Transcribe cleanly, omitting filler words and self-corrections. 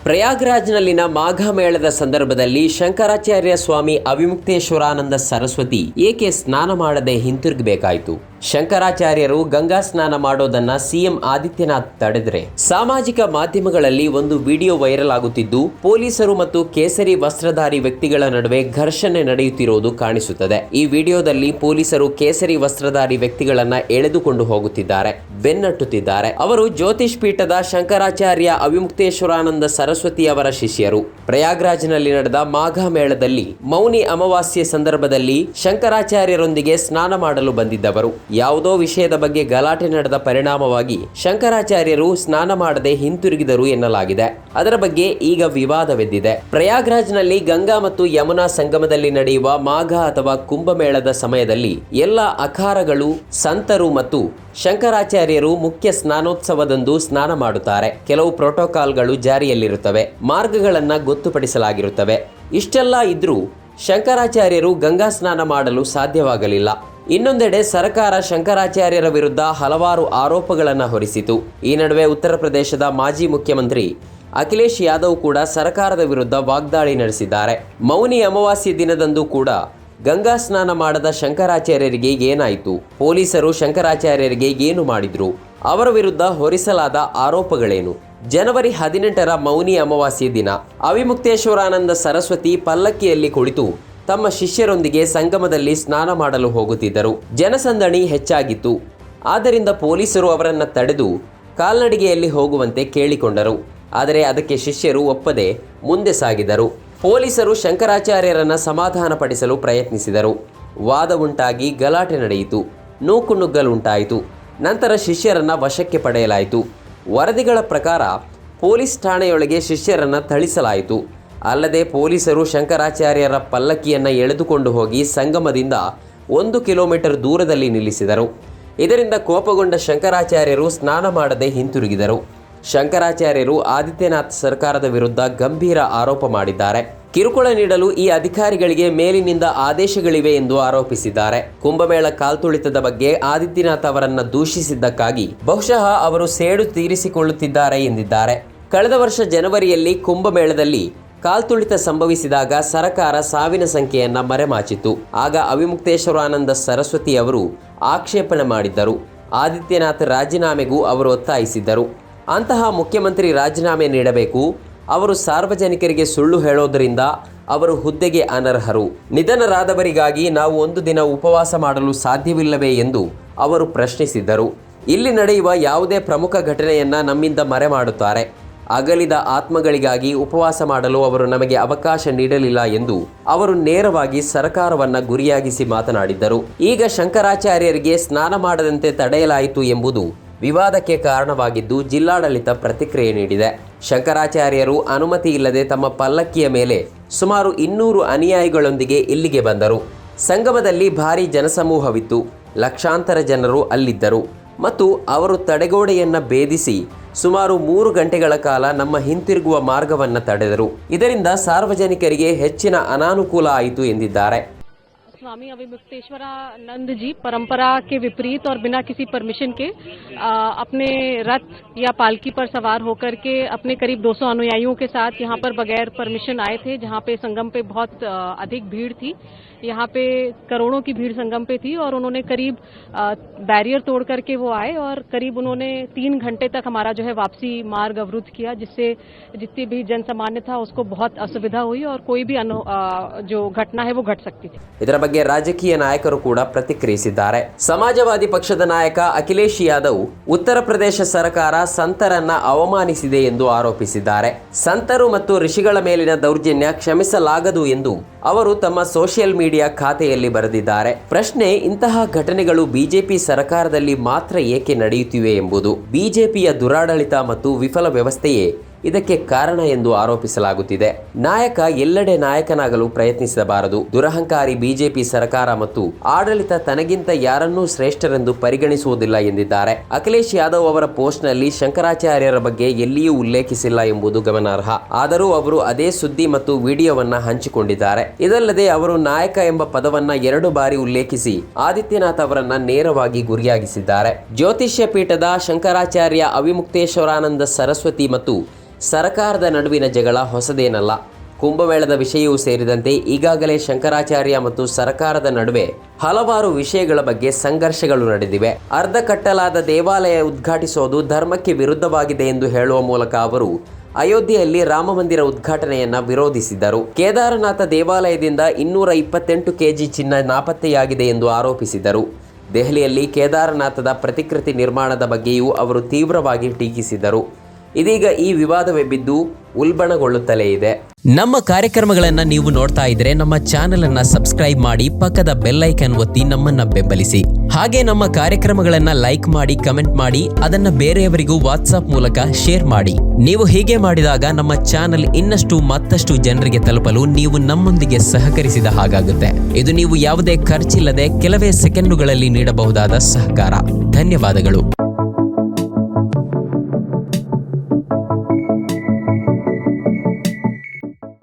ಪ್ರಯಾಗ್ರಾಜ್ನಲ್ಲಿನ ಮಾಘ ಮೇಳದ ಸಂದರ್ಭದಲ್ಲಿ ಶಂಕರಾಚಾರ್ಯ ಸ್ವಾಮಿ ಅವಿಮುಕ್ತೇಶ್ವರಾನಂದ ಸರಸ್ವತಿ ಏಕೆ ಸ್ನಾನ ಮಾಡದೆ ಹಿಂತಿರುಗಬೇಕಾಯಿತು? ಶಂಕರಾಚಾರ್ಯರು ಗಂಗಾ ಸ್ನಾನ ಮಾಡೋದನ್ನ ಸಿಎಂ ಆದಿತ್ಯನಾಥ್ ತಡೆದ್ರೆ ಸಾಮಾಜಿಕ ಮಾಧ್ಯಮಗಳಲ್ಲಿ ಒಂದು ವಿಡಿಯೋ ವೈರಲ್ ಆಗುತ್ತಿದ್ದು, ಪೊಲೀಸರು ಮತ್ತು ಕೇಸರಿ ವಸ್ತ್ರಧಾರಿ ವ್ಯಕ್ತಿಗಳ ನಡುವೆ ಘರ್ಷಣೆ ನಡೆಯುತ್ತಿರುವುದು ಕಾಣಿಸುತ್ತದೆ. ಈ ವಿಡಿಯೋದಲ್ಲಿ ಪೊಲೀಸರು ಕೇಸರಿ ವಸ್ತ್ರಧಾರಿ ವ್ಯಕ್ತಿಗಳನ್ನ ಎಳೆದುಕೊಂಡು ಹೋಗುತ್ತಿದ್ದಾರೆ, ಬೆನ್ನಟ್ಟುತ್ತಿದ್ದಾರೆ. ಅವರು ಜ್ಯೋತಿಷ್ ಪೀಠದ ಶಂಕರಾಚಾರ್ಯ ಅವಿಮುಕ್ತೇಶ್ವರಾನಂದ ಸರಸ್ವತಿ ಅವರ ಶಿಷ್ಯರು. ಪ್ರಯಾಗ್ರಾಜ್ನಲ್ಲಿ ನಡೆದ ಮಾಘ ಮೇಳದಲ್ಲಿ ಮೌನಿ ಅಮಾವಾಸ್ಯೆ ಸಂದರ್ಭದಲ್ಲಿ ಶಂಕರಾಚಾರ್ಯರೊಂದಿಗೆ ಸ್ನಾನ ಮಾಡಲು ಬಂದಿದ್ದವರು. ಯಾವುದೋ ವಿಷಯದ ಬಗ್ಗೆ ಗಲಾಟೆ ನಡೆದ ಪರಿಣಾಮವಾಗಿ ಶಂಕರಾಚಾರ್ಯರು ಸ್ನಾನ ಮಾಡದೆ ಹಿಂತಿರುಗಿದರು ಎನ್ನಲಾಗಿದೆ. ಅದರ ಬಗ್ಗೆ ಈಗ ವಿವಾದವೆದ್ದಿದೆ. ಪ್ರಯಾಗ್ರಾಜ್ನಲ್ಲಿ ಗಂಗಾ ಮತ್ತು ಯಮುನಾ ಸಂಗಮದಲ್ಲಿ ನಡೆಯುವ ಮಾಘ ಅಥವಾ ಕುಂಭಮೇಳದ ಸಮಯದಲ್ಲಿ ಎಲ್ಲ ಅಖಾರಗಳು, ಸಂತರು ಮತ್ತು ಶಂಕರಾಚಾರ್ಯರು ಮುಖ್ಯ ಸ್ನಾನೋತ್ಸವದಂದು ಸ್ನಾನ ಮಾಡುತ್ತಾರೆ. ಕೆಲವು ಪ್ರೋಟೋಕಾಲ್ಗಳು ಜಾರಿಯಲ್ಲಿರುತ್ತವೆ, ಮಾರ್ಗಗಳನ್ನು ಗೊತ್ತುಪಡಿಸಲಾಗಿರುತ್ತವೆ. ಇಷ್ಟೆಲ್ಲ ಇದ್ರೂ ಶಂಕರಾಚಾರ್ಯರು ಗಂಗಾ ಸ್ನಾನ ಮಾಡಲು ಸಾಧ್ಯವಾಗಲಿಲ್ಲ. ಇನ್ನೊಂದೆಡೆ ಸರ್ಕಾರ ಶಂಕರಾಚಾರ್ಯರ ವಿರುದ್ಧ ಹಲವಾರು ಆರೋಪಗಳನ್ನು ಹೊರಿಸಿತು. ಈ ನಡುವೆ ಉತ್ತರ ಪ್ರದೇಶದ ಮಾಜಿ ಮುಖ್ಯಮಂತ್ರಿ ಅಖಿಲೇಶ್ ಯಾದವ್ ಕೂಡ ಸರ್ಕಾರದ ವಿರುದ್ಧ ವಾಗ್ದಾಳಿ ನಡೆಸಿದ್ದಾರೆ. ಮೌನಿ ಅಮಾವಾಸ್ಯೆ ದಿನದಂದು ಕೂಡ ಗಂಗಾ ಸ್ನಾನ ಮಾಡದ ಶಂಕರಾಚಾರ್ಯರಿಗೆ ಏನಾಯಿತು? ಪೊಲೀಸರು ಶಂಕರಾಚಾರ್ಯರಿಗೆ ಏನು ಮಾಡಿದ್ರು? ಅವರ ವಿರುದ್ಧ ಹೊರಿಸಲಾದ ಆರೋಪಗಳೇನು? ಜನವರಿ 18ರ ಮೌನಿ ಅಮಾವಾಸ್ಯೆ ದಿನ ಅವಿಮುಕ್ತೇಶ್ವರಾನಂದ ಸರಸ್ವತಿ ಪಲ್ಲಕ್ಕಿಯಲ್ಲಿ ಕುಳಿತು ತಮ್ಮ ಶಿಷ್ಯರೊಂದಿಗೆ ಸಂಗಮದಲ್ಲಿ ಸ್ನಾನ ಮಾಡಲು ಹೋಗುತ್ತಿದ್ದರು. ಜನಸಂದಣಿ ಹೆಚ್ಚಾಗಿತ್ತು. ಆದ್ದರಿಂದ ಪೊಲೀಸರು ಅವರನ್ನು ತಡೆದು ಕಾಲ್ನಡಿಗೆಯಲ್ಲಿ ಹೋಗುವಂತೆ ಕೇಳಿಕೊಂಡರು. ಆದರೆ ಅದಕ್ಕೆ ಶಿಷ್ಯರು ಒಪ್ಪದೆ ಮುಂದೆ ಸಾಗಿದರು. ಪೊಲೀಸರು ಶಂಕರಾಚಾರ್ಯರನ್ನು ಸಮಾಧಾನಪಡಿಸಲು ಪ್ರಯತ್ನಿಸಿದರು. ವಾದ ಉಂಟಾಗಿ ಗಲಾಟೆ ನಡೆಯಿತು, ನೂಕುನುಗ್ಗಲುಂಟಾಯಿತು. ನಂತರ ಶಿಷ್ಯರನ್ನು ವಶಕ್ಕೆ ಪಡೆಯಲಾಯಿತು. ವರದಿಗಳ ಪ್ರಕಾರ ಪೊಲೀಸ್ ಠಾಣೆಯೊಳಗೆ ಶಿಷ್ಯರನ್ನು ಥಳಿಸಲಾಯಿತು. ಅಲ್ಲದೆ ಪೊಲೀಸರು ಶಂಕರಾಚಾರ್ಯರ ಪಲ್ಲಕ್ಕಿಯನ್ನು ಎಳೆದುಕೊಂಡು ಹೋಗಿ ಸಂಗಮದಿಂದ 1 ಕಿಲೋಮೀಟರ್ ದೂರದಲ್ಲಿ ನಿಲ್ಲಿಸಿದರು. ಇದರಿಂದ ಕೋಪಗೊಂಡ ಶಂಕರಾಚಾರ್ಯರು ಸ್ನಾನ ಮಾಡದೆ ಹಿಂತಿರುಗಿದರು. ಶಂಕರಾಚಾರ್ಯರು ಆದಿತ್ಯನಾಥ್ ಸರ್ಕಾರದ ವಿರುದ್ಧ ಗಂಭೀರ ಆರೋಪ ಮಾಡಿದ್ದಾರೆ. ಕಿರುಕುಳ ನೀಡಲು ಈ ಅಧಿಕಾರಿಗಳಿಗೆ ಮೇಲಿನಿಂದ ಆದೇಶಗಳಿವೆ ಎಂದು ಆರೋಪಿಸಿದ್ದಾರೆ. ಕುಂಭಮೇಳ ಕಾಲ್ತುಳಿತದ ಬಗ್ಗೆ ಆದಿತ್ಯನಾಥ್ ಅವರನ್ನು ದೂಷಿಸಿದ್ದಕ್ಕಾಗಿ ಬಹುಶಃ ಅವರು ಸೇಡು ತೀರಿಸಿಕೊಳ್ಳುತ್ತಿದ್ದಾರೆ ಎಂದಿದ್ದಾರೆ. ಕಳೆದ ವರ್ಷ ಜನವರಿಯಲ್ಲಿ ಕುಂಭಮೇಳದಲ್ಲಿ ಕಾಲ್ತುಳಿತ ಸಂಭವಿಸಿದಾಗ ಸರ್ಕಾರ ಸಾವಿನ ಸಂಖ್ಯೆಯನ್ನು ಮರೆಮಾಚಿತ್ತು. ಆಗ ಅವಿಮುಕ್ತೇಶ್ವರಾನಂದ ಸರಸ್ವತಿ ಅವರು ಆಕ್ಷೇಪಣೆ ಮಾಡಿದ್ದರು. ಆದಿತ್ಯನಾಥ್ ರಾಜೀನಾಮೆಗೂ ಅವರು ಒತ್ತಾಯಿಸಿದ್ದರು. ಅಂತಹ ಮುಖ್ಯಮಂತ್ರಿ ರಾಜೀನಾಮೆ ನೀಡಬೇಕು. ಅವರು ಸಾರ್ವಜನಿಕರಿಗೆ ಸುಳ್ಳು ಹೇಳೋದರಿಂದ ಅವರು ಹುದ್ದೆಗೆ ಅನರ್ಹರು. ನಿಧನರಾದವರಿಗಾಗಿ ನಾವು ಒಂದು ದಿನ ಉಪವಾಸ ಮಾಡಲು ಸಾಧ್ಯವಿಲ್ಲವೇ ಎಂದು ಅವರು ಪ್ರಶ್ನಿಸಿದ್ದರು. ಇಲ್ಲಿ ನಡೆಯುವ ಯಾವುದೇ ಪ್ರಮುಖ ಘಟನೆಯನ್ನು ನಮ್ಮಿಂದ ಮರೆಮಾಡುತ್ತಾರೆ. ಅಗಲಿದ ಆತ್ಮಗಳಿಗಾಗಿ ಉಪವಾಸ ಮಾಡಲು ಅವರು ನಮಗೆ ಅವಕಾಶ ನೀಡಲಿಲ್ಲ ಎಂದು ಅವರು ನೇರವಾಗಿ ಸರ್ಕಾರವನ್ನು ಗುರಿಯಾಗಿಸಿ ಮಾತನಾಡಿದ್ದರು. ಈಗ ಶಂಕರಾಚಾರ್ಯರಿಗೆ ಸ್ನಾನ ಮಾಡದಂತೆ ತಡೆಯಲಾಯಿತು ಎಂಬುದು ವಿವಾದಕ್ಕೆ ಕಾರಣವಾಗಿದ್ದು, ಜಿಲ್ಲಾಡಳಿತ ಪ್ರತಿಕ್ರಿಯೆ ನೀಡಿದೆ. ಶಂಕರಾಚಾರ್ಯರು ಅನುಮತಿ ಇಲ್ಲದೆ ತಮ್ಮ ಪಲ್ಲಕ್ಕಿಯ ಮೇಲೆ ಸುಮಾರು 200 ಅನುಯಾಯಿಗಳೊಂದಿಗೆ ಇಲ್ಲಿಗೆ ಬಂದರು. ಸಂಗಮದಲ್ಲಿ ಭಾರೀ ಜನಸಮೂಹವಿತ್ತು. ಲಕ್ಷಾಂತರ ಜನರು ಅಲ್ಲಿದ್ದರು ಮತ್ತು ಅವರು ತಡೆಗೋಡೆಯನ್ನು ಭೇದಿಸಿ ಸುಮಾರು 3 ಗಂಟೆಗಳ ಕಾಲ ನಮ್ಮ ಹಿಂತಿರುಗುವ ಮಾರ್ಗವನ್ನು ತಡೆದರು. ಇದರಿಂದ ಸಾರ್ವಜನಿಕರಿಗೆ ಹೆಚ್ಚಿನ ಅನಾನುಕೂಲ ಆಯಿತು ಎಂದಿದ್ದಾರೆ. स्वामी अविमुक्तेश्वरानंद जी परंपरा के विपरीत और बिना किसी परमिशन के अपने रथ या पालकी पर सवार होकर के अपने करीब 200 अनुयायियों के साथ यहाँ पर बगैर परमिशन आए थे, जहाँ पे संगम पे बहुत अधिक भीड़ थी. यहाँ पे करोड़ों की भीड़ संगम पे थी और उन्होंने करीब बैरियर तोड़ करके वो आए और करीब उन्होंने 3 घंटे तक हमारा जो है वापसी मार्ग अवरुद्ध किया, जिससे जितनी भी जनसामान्य था उसको बहुत असुविधा हुई और कोई भी जो घटना है वो घट सकती थी. ಇದರ ಬಗ್ಗೆ ರಾಜಕೀಯ ನಾಯಕರು ಕೂಡ ಪ್ರತಿಕ್ರಿಯಿಸಿದ್ದಾರೆ. ಸಮಾಜವಾದಿ ಪಕ್ಷದ ನಾಯಕ ಅಖಿಲೇಶ್ ಯಾದವ್ ಉತ್ತರ ಪ್ರದೇಶ ಸರ್ಕಾರ ಸಂತರನ್ನ ಅವಮಾನಿಸಿದೆ ಎಂದು ಆರೋಪಿಸಿದ್ದಾರೆ. ಸಂತರು ಮತ್ತು ಋಷಿಗಳ ಮೇಲಿನ ದೌರ್ಜನ್ಯ ಕ್ಷಮಿಸಲಾಗದು ಎಂದು ಅವರು ತಮ್ಮ ಸೋಷಿಯಲ್ ಮೀಡಿಯಾ ಖಾತೆಯಲ್ಲಿ ಬರೆದಿದ್ದಾರೆ. ಪ್ರಶ್ನೆ, ಇಂತಹ ಘಟನೆಗಳು ಬಿಜೆಪಿ ಸರ್ಕಾರದಲ್ಲಿ ಮಾತ್ರ ಏಕೆ ನಡೆಯುತ್ತಿವೆ ಎಂಬುದು. ಬಿಜೆಪಿಯ ದುರಾಡಳಿತ ಮತ್ತು ವಿಫಲ ವ್ಯವಸ್ಥೆಯೇ ಇದಕ್ಕೆ ಕಾರಣ ಎಂದು ಆರೋಪಿಸಲಾಗುತ್ತಿದೆ. ನಾಯಕ ಎಲ್ಲೆಡೆ ನಾಯಕನಾಗಲು ಪ್ರಯತ್ನಿಸಬಾರದು. ದುರಹಂಕಾರಿ ಬಿಜೆಪಿ ಸರ್ಕಾರ ಮತ್ತು ಆಡಳಿತ ತನಗಿಂತ ಯಾರನ್ನೂ ಶ್ರೇಷ್ಠರೆಂದು ಪರಿಗಣಿಸುವುದಿಲ್ಲ ಎಂದಿದ್ದಾರೆ. ಅಖಿಲೇಶ್ ಯಾದವ್ ಅವರ ಪೋಸ್ಟ್ನಲ್ಲಿ ಶಂಕರಾಚಾರ್ಯರ ಬಗ್ಗೆ ಎಲ್ಲಿಯೂ ಉಲ್ಲೇಖಿಸಿಲ್ಲ ಎಂಬುದು ಗಮನಾರ್ಹ. ಆದರೂ ಅವರು ಅದೇ ಸುದ್ದಿ ಮತ್ತು ವಿಡಿಯೋವನ್ನ ಹಂಚಿಕೊಂಡಿದ್ದಾರೆ. ಇದಲ್ಲದೆ ಅವರು ನಾಯಕ ಎಂಬ ಪದವನ್ನ 2 ಬಾರಿ ಉಲ್ಲೇಖಿಸಿ ಆದಿತ್ಯನಾಥ್ ಅವರನ್ನ ನೇರವಾಗಿ ಗುರಿಯಾಗಿಸಿದ್ದಾರೆ. ಜ್ಯೋತಿಷ್ಯ ಪೀಠದ ಶಂಕರಾಚಾರ್ಯ ಅವಿಮುಕ್ತೇಶ್ವರಾನಂದ ಸರಸ್ವತಿ ಮತ್ತು ಸರ್ಕಾರದ ನಡುವಿನ ಜಗಳ ಹೊಸದೇನಲ್ಲ. ಕುಂಭಮೇಳದ ವಿಷಯವೂ ಸೇರಿದಂತೆ ಈಗಾಗಲೇ ಶಂಕರಾಚಾರ್ಯ ಮತ್ತು ಸರ್ಕಾರದ ನಡುವೆ ಹಲವಾರು ವಿಷಯಗಳ ಬಗ್ಗೆ ಸಂಘರ್ಷಗಳು ನಡೆದಿವೆ. ಅರ್ಧ ಕಟ್ಟಲಾದ ದೇವಾಲಯ ಉದ್ಘಾಟಿಸೋದು ಧರ್ಮಕ್ಕೆ ವಿರುದ್ಧವಾಗಿದೆ ಎಂದು ಹೇಳುವ ಮೂಲಕ ಅವರು ಅಯೋಧ್ಯೆಯಲ್ಲಿ ರಾಮ ಮಂದಿರ ಉದ್ಘಾಟನೆಯನ್ನ ವಿರೋಧಿಸಿದ್ದರು. ಕೇದಾರನಾಥ ದೇವಾಲಯದಿಂದ 228 ಕೆಜಿ ಚಿನ್ನ ನಾಪತ್ತೆಯಾಗಿದೆ ಎಂದು ಆರೋಪಿಸಿದರು. ದೆಹಲಿಯಲ್ಲಿ ಕೇದಾರನಾಥದ ಪ್ರತಿಕೃತಿ ನಿರ್ಮಾಣದ ಬಗ್ಗೆಯೂ ಅವರು ತೀವ್ರವಾಗಿ ಟೀಕಿಸಿದರು. ಇದೀಗ ಈ ವಿವಾದವೆಬ್ಬಿದ್ದು ಉಲ್ಬಣಗೊಳ್ಳುತ್ತಲೇ ಇದೆ. ನಮ್ಮ ಕಾರ್ಯಕ್ರಮಗಳನ್ನು ನೀವು ನೋಡ್ತಾ ಇದ್ರೆ ನಮ್ಮ ಚಾನೆಲ್ ಅನ್ನ ಸಬ್ಸ್ಕ್ರೈಬ್ ಮಾಡಿ, ಪಕ್ಕದ ಬೆಲ್ ಐಕಾನ್ ಒತ್ತಿ ನಮ್ಮನ್ನ ಬೆಂಬಲಿಸಿ. ಹಾಗೆ ನಮ್ಮ ಕಾರ್ಯಕ್ರಮಗಳನ್ನ ಲೈಕ್ ಮಾಡಿ, ಕಮೆಂಟ್ ಮಾಡಿ, ಅದನ್ನ ಬೇರೆಯವರಿಗೂ ವಾಟ್ಸ್ಆಪ್ ಮೂಲಕ ಶೇರ್ ಮಾಡಿ. ನೀವು ಹೀಗೆ ಮಾಡಿದಾಗ ನಮ್ಮ ಚಾನೆಲ್ ಇನ್ನಷ್ಟು ಮತ್ತಷ್ಟು ಜನರಿಗೆ ತಲುಪಲು ನೀವು ನಮ್ಮೊಂದಿಗೆ ಸಹಕರಿಸಿದ ಹಾಗಾಗುತ್ತೆ. ಇದು ನೀವು ಯಾವುದೇ ಖರ್ಚಿಲ್ಲದೆ ಕೆಲವೇ ಸೆಕೆಂಡುಗಳಲ್ಲಿ ನೀಡಬಹುದಾದ ಸಹಕಾರ. ಧನ್ಯವಾದಗಳು.